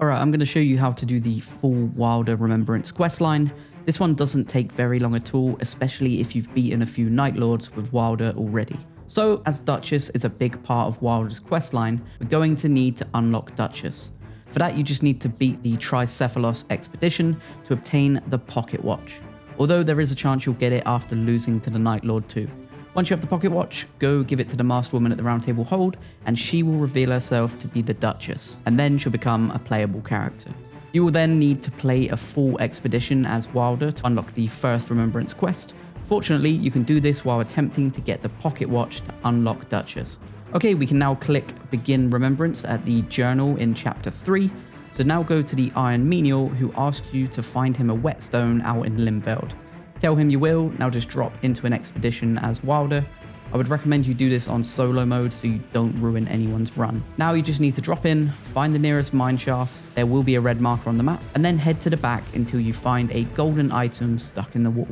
Alright, I'm going to show you how to do the full WYLDER Remembrance Questline. This one doesn't take very long at all, especially if you've beaten a few Night Lords with WYLDER already. So, as Duchess is a big part of WYLDER's questline, we're going to need to unlock Duchess. For that, you just need to beat the Tricephalos expedition to obtain the Pocket Watch, although there is a chance you'll get it after losing to the Night Lord too. Once you have the Pocket Watch, go give it to the Masked Woman at the Round Table Hold, and she will reveal herself to be the Duchess, and then she'll become a playable character. You will then need to play a full expedition as WYLDER to unlock the first Remembrance quest. Fortunately, you can do this while attempting to get the Pocket Watch to unlock Duchess. Okay, we can now click Begin Remembrance at the journal in Chapter 3. So now go to the Iron Menial, who asks you to find him a whetstone out in Limveld. Tell him you will, now just drop into an expedition as WYLDER. I would recommend you do this on solo mode so you don't ruin anyone's run. Now you just need to drop in, find the nearest mineshaft, there will be a red marker on the map, and then head to the back until you find a golden item stuck in the wall.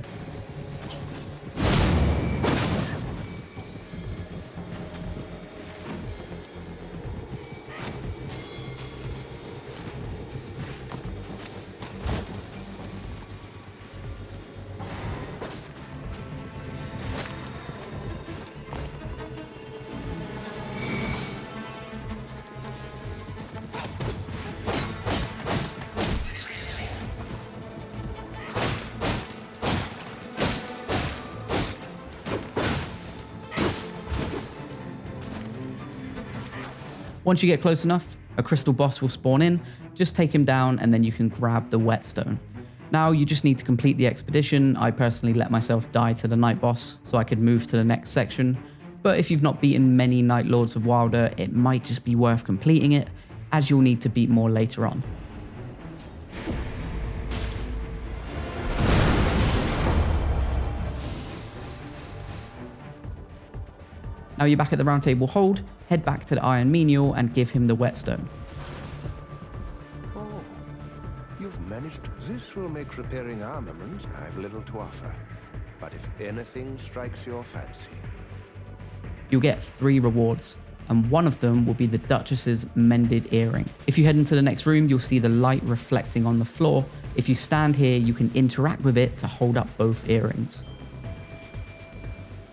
Once you get close enough, a crystal boss will spawn in, just take him down and then you can grab the whetstone. Now you just need to complete the expedition. I personally let myself die to the night boss so I could move to the next section, but if you've not beaten many Night Lords of WYLDER, it might just be worth completing it, as you'll need to beat more later on. Now you're back at the Round Table Hold, head back to the Iron Menial and give him the whetstone. Oh, you've managed. This will make repairing armament. I've little to offer. But if anything strikes your fancy... You'll get 3 rewards, and one of them will be the Duchess's mended earring. If you head into the next room, you'll see the light reflecting on the floor. If you stand here, you can interact with it to hold up both earrings.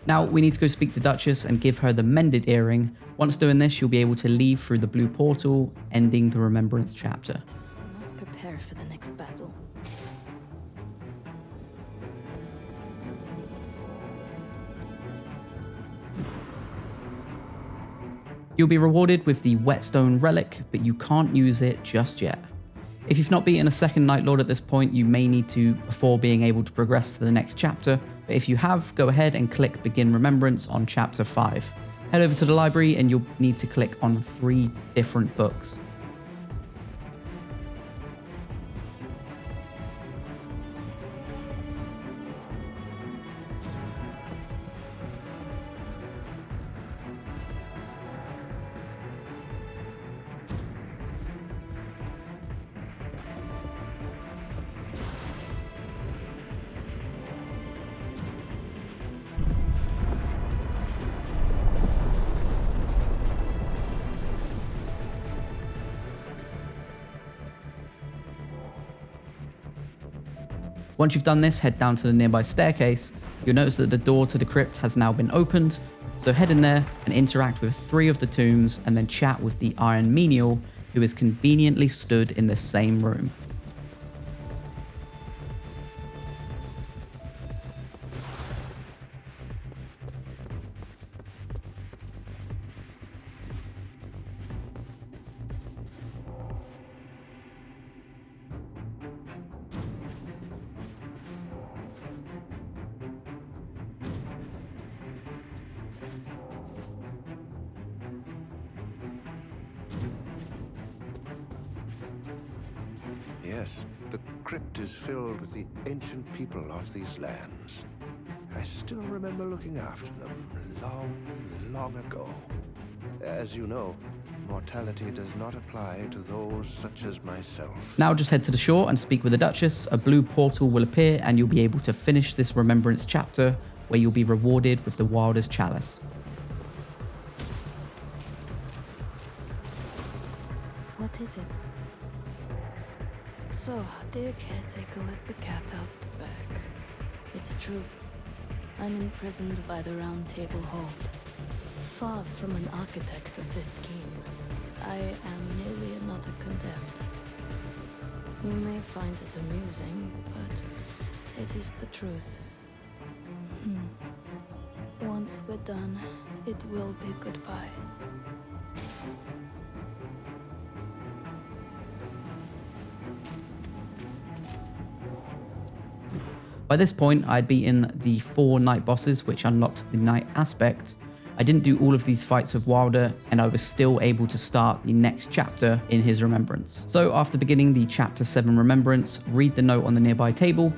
Now we need to go speak to Duchess and give her the mended earring. Once doing this, you'll be able to leave through the blue portal, ending the Remembrance chapter. I must prepare for the next battle. You'll be rewarded with the whetstone relic, but you can't use it just yet. If you've not beaten a second Night Lord at this point, you may need to before being able to progress to the next chapter, but if you have, go ahead and click Begin Remembrance on Chapter 5. Head over to the library and you'll need to click on 3 different books. Once you've done this, head down to the nearby staircase. You'll notice that the door to the crypt has now been opened, so head in there and interact with 3 of the tombs and then chat with the Iron Menial, who is conveniently stood in the same room. Yes, the crypt is filled with the ancient people of these lands. I still remember looking after them long, long ago. As you know, mortality does not apply to those such as myself. Now just head to the shore and speak with the Duchess. A blue portal will appear and you'll be able to finish this Remembrance chapter, where you'll be rewarded with the Wylders Chalice. What is it? So, dear caretaker, let the cat out the bag. It's true. I'm imprisoned by the Round Table Hold. Far from an architect of this scheme, I am merely another condemned. You may find it amusing, but it is the truth. Once we're done, it will be goodbye. By this point, I'd beaten the 4 night bosses, which unlocked the night aspect. I didn't do all of these fights with Wilder, and I was still able to start the next chapter in his remembrance. So after beginning the chapter 7 remembrance, read the note on the nearby table.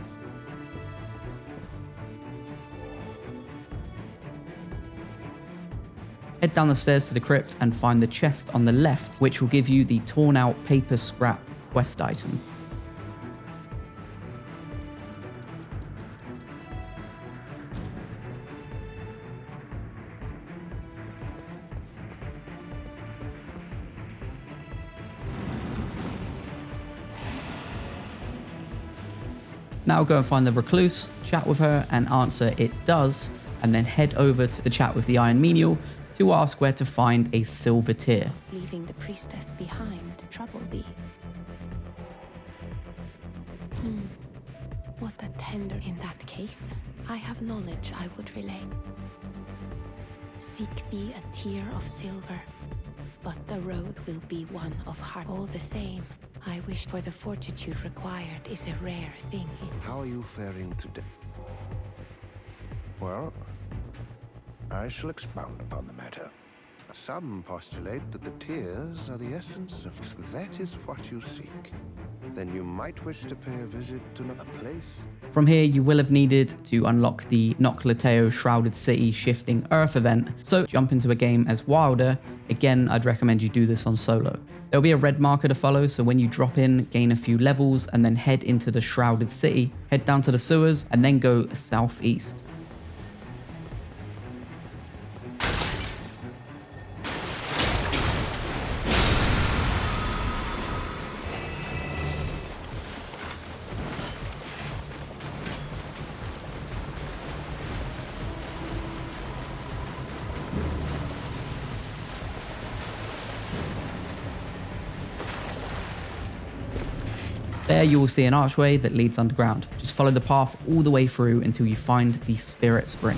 Head down the stairs to the crypt and find the chest on the left, which will give you the torn out paper scrap quest item. Now go and find the recluse, chat with her and answer it does, and then head over to the chat with the Iron Menial to ask where to find a silver tear. Leaving the priestess behind to trouble thee. What a tender in that case. I have knowledge I would relay. Seek thee a tear of silver, but the road will be one of heart. All the same, I wish for the fortitude required is a rare thing. How are you faring today? Well, I shall expound upon the matter. Some postulate that the tears are the essence of... If that is what you seek, then you might wish to pay a visit to a place. From here, you will have needed to unlock the Noclateo Shrouded City Shifting Earth event, so jump into a game as Wilder. Again, I'd recommend you do this on solo. There'll be a red marker to follow, so when you drop in, gain a few levels, and then head into the Shrouded City, head down to the sewers, and then go southeast. There you will see an archway that leads underground. Just follow the path all the way through until you find the Spirit Spring.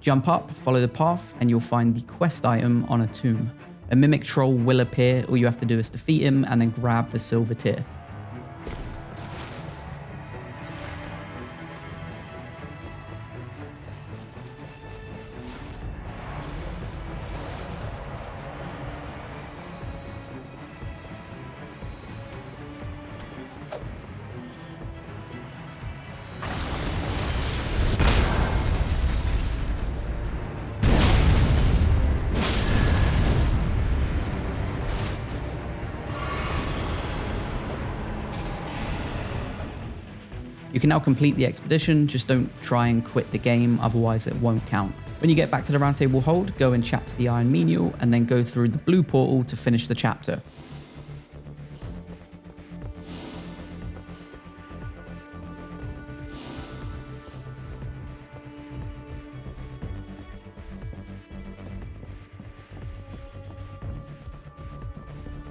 Jump up, follow the path, and you'll find the quest item on a tomb. A mimic troll will appear, all you have to do is defeat him and then grab the silver tear. You can now complete the expedition, just don't try and quit the game, otherwise it won't count. When you get back to the Round Table Hold, go and chat to the Iron Menial, and then go through the blue portal to finish the chapter.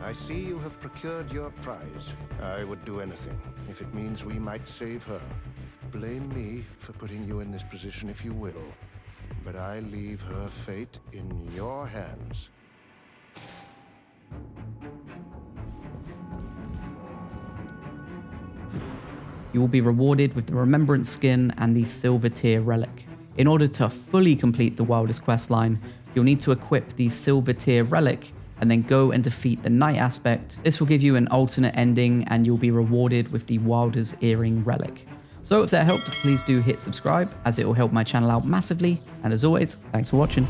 I see you have procured your prize. I would do anything if it means we might save her. Blame me for putting you in this position if you will, but I leave her fate in your hands. You will be rewarded with the Remembrance skin and the Silver Tear relic. In order to fully complete the Wylders questline, you'll need to equip the Silver Tear relic and then go and defeat the night aspect. This will give you an alternate ending and you'll be rewarded with the Wylders earring relic. So if that helped, please do hit subscribe, as it will help my channel out massively. And as always, thanks for watching.